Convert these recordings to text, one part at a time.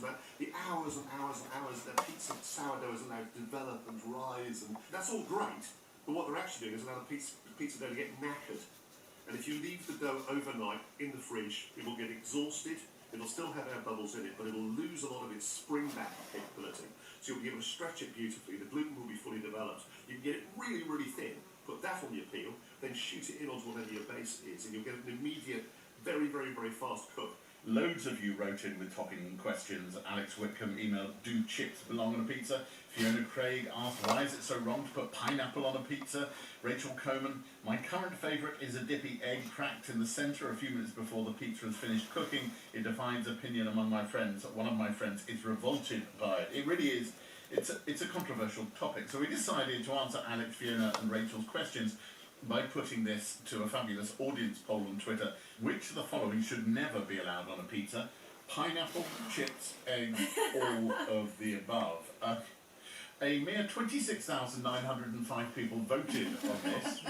about the hours and hours and hours that pizza sourdough is allowed to develop and rise, and that's all great, but what they're actually doing is allow the pizza dough to get knackered. And if you leave the dough overnight in the fridge, it will get exhausted. It'll still have air bubbles in it, but it'll lose a lot of its spring-back capability. So you'll be able to stretch it beautifully. The gluten will be fully developed. You can get it really, really thin. Put that on your peel, then shoot it in onto whatever your base is, and you'll get an immediate, very, very, very fast cook. Loads of you wrote in with topping questions. Alex Whitcomb emailed, do chips belong on a pizza? Fiona Craig asked, why is it so wrong to put pineapple on a pizza? Rachel Coman, my current favourite is a dippy egg cracked in the centre a few minutes before the pizza is finished cooking. It divides opinion among my friends. One of my friends is revolted by it. It really is. It's a controversial topic. So we decided to answer Alex, Fiona and Rachel's questions by putting this to a fabulous audience poll on Twitter. Which of the following should never be allowed on a pizza? Pineapple, chips, eggs, all of the above. A mere 26,905 people voted on this.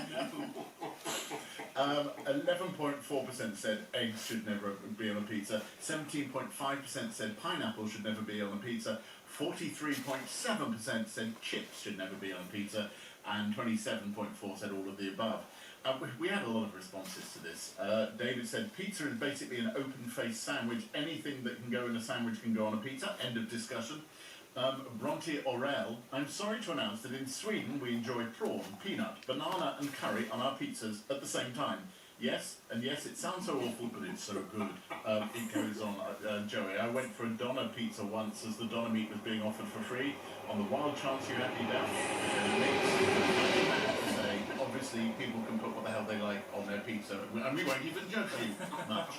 11.4% said eggs should never be on a pizza. 17.5% said pineapple should never be on a pizza. 43.7% said chips should never be on a pizza. And 27.4% said all of the above. We had a lot of responses to this. David said, pizza is basically an open-faced sandwich. Anything that can go in a sandwich can go on a pizza. End of discussion. Bronte Orel, I'm sorry to announce that in Sweden we enjoy prawn, peanut, banana and curry on our pizzas at the same time. Yes, and yes, it sounds so awful, but it's so good. It goes on. Joey, I went for a Donna pizza once as the Donna meat was being offered for free. On the wild chance you had me down, obviously people can put what the hell they like on their pizza, and we won't even judge you much.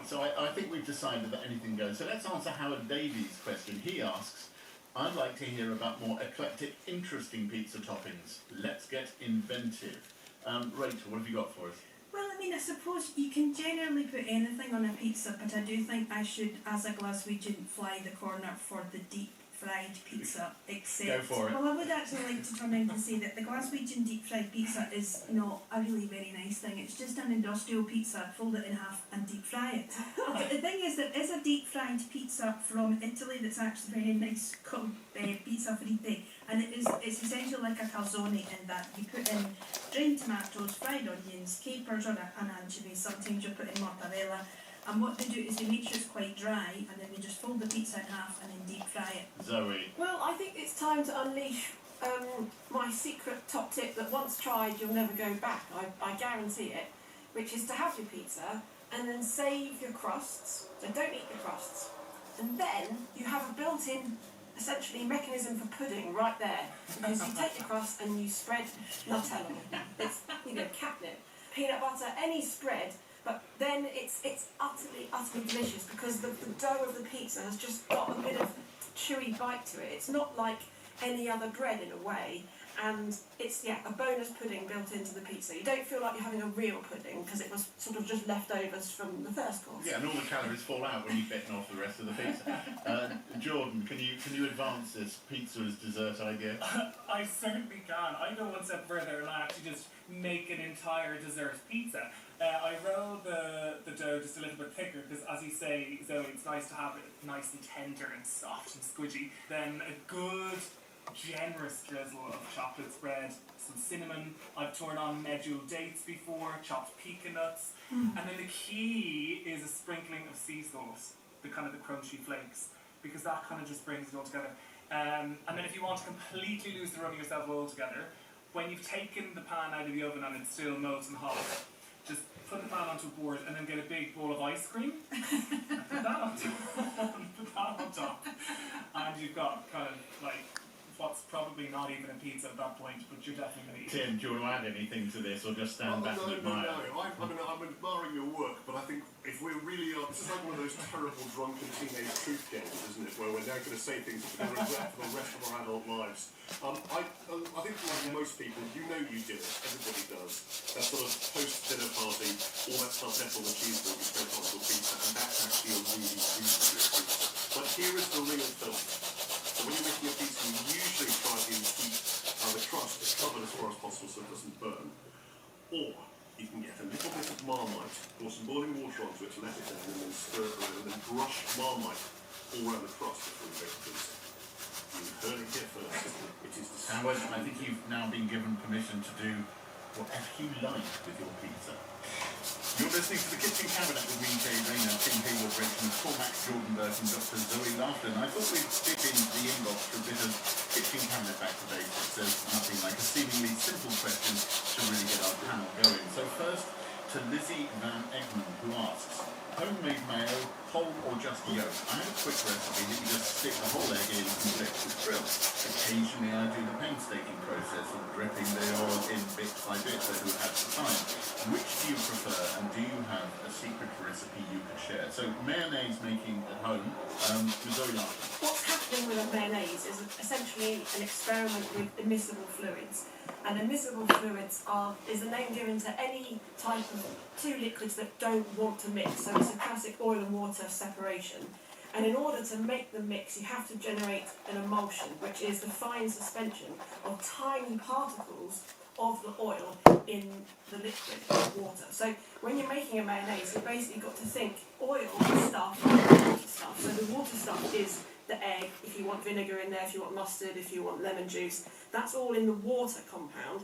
So I think we've decided that anything goes. So let's answer Howard Davies' question. He asks, I'd like to hear about more eclectic, interesting pizza toppings. Let's get inventive. Rachel, what have you got for us? Well, I mean, I suppose you can generally put anything on a pizza, but I do think I should, as a Glaswegian, fly the corner for the deep fried pizza, except... Go for it. Well, I would actually like to turn around and say that the Glaswegian deep fried pizza is not a really very nice thing. It's just an industrial pizza, fold it in half and deep fry it. But the thing is, there is a deep fried pizza from Italy that's actually very nice, called pizza fritte, and it's essentially like a calzone in that you put in drained tomatoes, fried onions, capers or an anchovy, sometimes you put in mozzarella. And what they do is they make sure it's quite dry, and then they just fold the pizza in half and then deep fry it. Zoe. Well, I think it's time to unleash my secret top tip that once tried you'll never go back. I guarantee it, which is to have your pizza and then save your crusts. So don't eat the crusts. And then you have a built-in, essentially, mechanism for pudding right there. Because you take your crust and you spread Nutella. It's, catnip, peanut butter, any spread. But then it's utterly delicious because the dough of the pizza has just got a bit of chewy bite to it. It's not like any other bread in a way, and it's a bonus pudding built into the pizza. You don't feel like you're having a real pudding because it was sort of just leftovers from the first course. Yeah, and all the calories fall out when you've bitten off the rest of the pizza. Jordan, can you advance this pizza as dessert idea? I certainly can. I go one step further and I actually just make an entire dessert pizza. I roll the dough just a little bit thicker because, as you say, Zoe, it's nice to have it nice and tender and soft and squidgy. Then a good, generous drizzle of chocolate spread, some cinnamon. I've torn on medjool dates before, chopped pecan nuts. And then the key is a sprinkling of sea sauce, the kind of the crunchy flakes, because that kind of just brings it all together. And then if you want to completely lose the run of yourself altogether, when you've taken the pan out of the oven and it's still molten hot, just put the pan onto a board and then get a big bowl of ice cream. Put that on top. And you've got kind of like what's probably not even a pizza at that point, but you're definitely going to eat it. Tim, do you want to add anything to this or just stand back and admire? No. I'm admiring your work, but I think if we're really this is like one of those terrible drunken teenage truth games, isn't it, where we're now going to say things that we're going to regret for the rest of our adult lives. I think like most people, you do it, everybody does. That sort of post-dinner party, all that stuff left on the cheeseboard, you spread onto a pizza, and that's actually a really juicy pizza. But here is the real filth. So when you're making a pizza, you usually try to keep the crust as covered as far as possible so it doesn't burn. Or you can get a little bit of Marmite, pour some boiling water onto it, let it down, and then stir it around, and then brush Marmite all around the crust before you make the pizza. You heard it here first. It is the Howard, I think you've now been given permission to do whatever you like with your pizza. You're listening to The Kitchen Cabinet with me, Jay Rayner, Tim Hayward, Richmond, Cormac, Jordan Burke and Dr. Zoe Laughton. I thought we'd dip into the inbox for a bit of Kitchen Cabinet back to basics. There's nothing like a seemingly simple question to really get our panel going. So first, to Lizzie Van Egmond, who asks, homemade mayo, whole or just yolk? I have a quick recipe that you just stick the whole egg in and flip the grill. Occasionally I do the painstaking process of dripping the oil in bit by bit, so who has the time? Which do you prefer, and do you have a secret recipe you could share? So mayonnaise making at home, Zoe Laughton. What's happening with a mayonnaise is essentially an experiment with immiscible fluids. And immiscible fluids is the name given to any type of two liquids that don't want to mix. So it's a classic oil and water separation. And in order to make them mix, you have to generate an emulsion, which is the fine suspension of tiny particles of the oil in the liquid, water. So when you're making a mayonnaise, you've basically got to think oil stuff and water stuff. So the water stuff is the egg, if you want vinegar in there, if you want mustard, if you want lemon juice, that's all in the water compound.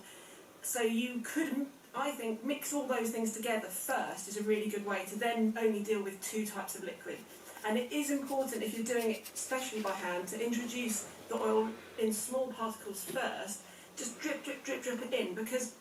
So you could, I think, mix all those things together first is a really good way to then only deal with two types of liquid. And it is important, if you're doing it especially by hand, to introduce the oil in small particles first. Just drip, drip, drip, drip it in, because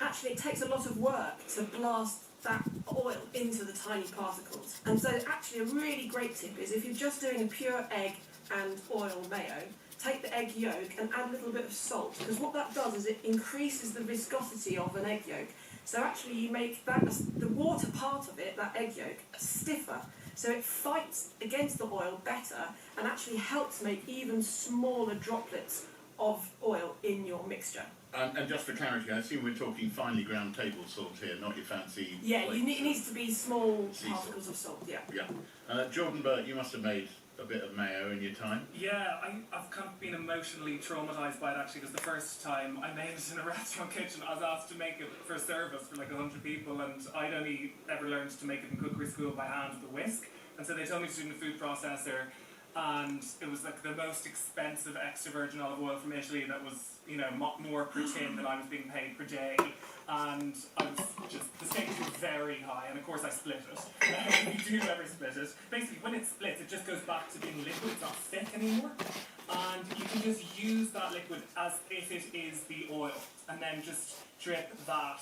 actually it takes a lot of work to blast that oil into the tiny particles. And so actually a really great tip is, if you're just doing a pure egg and oil mayo, take the egg yolk and add a little bit of salt, because what that does is it increases the viscosity of an egg yolk. So actually you make that, the water part of it, that egg yolk, stiffer. So it fights against the oil better and actually helps make even smaller droplets of oil in your mixture. And just for clarity, I assume we're talking finely ground table salt here, not your fancy... Yeah, flakes. it needs to be small Sea particles of salt, yeah. Yeah. Jordan Burke, you must have made a bit of mayo in your time. Yeah, I've kind of been emotionally traumatised by it actually, because the first time I made it in a restaurant kitchen, I was asked to make it for a service for like 100 people, and I'd only ever learned to make it in cookery school by hand with a whisk, and so they told me to do it in a food processor, and it was like the most expensive extra virgin olive oil from Italy that was, you know, more per tin than I was being paid per day, and I was just, the stakes were very high, and of course I split it. If you do ever split it, basically when it splits, it just goes back to being liquid, it's not thick anymore, and you can just use that liquid as if it is the oil, and then just drip that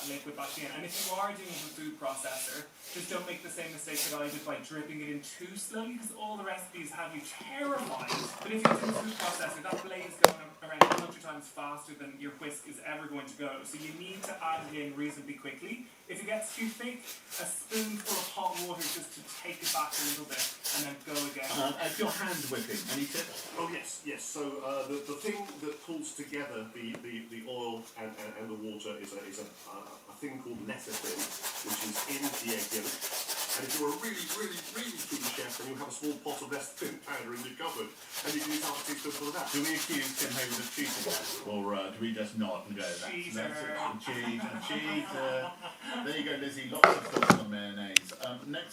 liquid back in. And if you are doing it with a food processor, just don't make the same mistake that I did by dripping it in too slowly, because all the recipes have you terrified. But if you're doing a food processor, that blade's going around 100 times faster than your whisk is ever going to go. So you need to add it in reasonably quickly. If it gets too thick, a spoonful of hot water just to take it back a little bit, and then go again. If you're hand whipping, any tips? Oh yes. So the thing that pulls together the oil and the water is a thing called lecithin, which is in the egg yolk. And if you're a really, really, really keen chef, then you have a small pot of lecithin powder in your cupboard, and you can use half a teaspoonful of that. Do we accuse Tim Hayward of cheating, or do we just nod and go, that's cheater. There you go, Lizzie. Lots of thoughts on mayonnaise. Next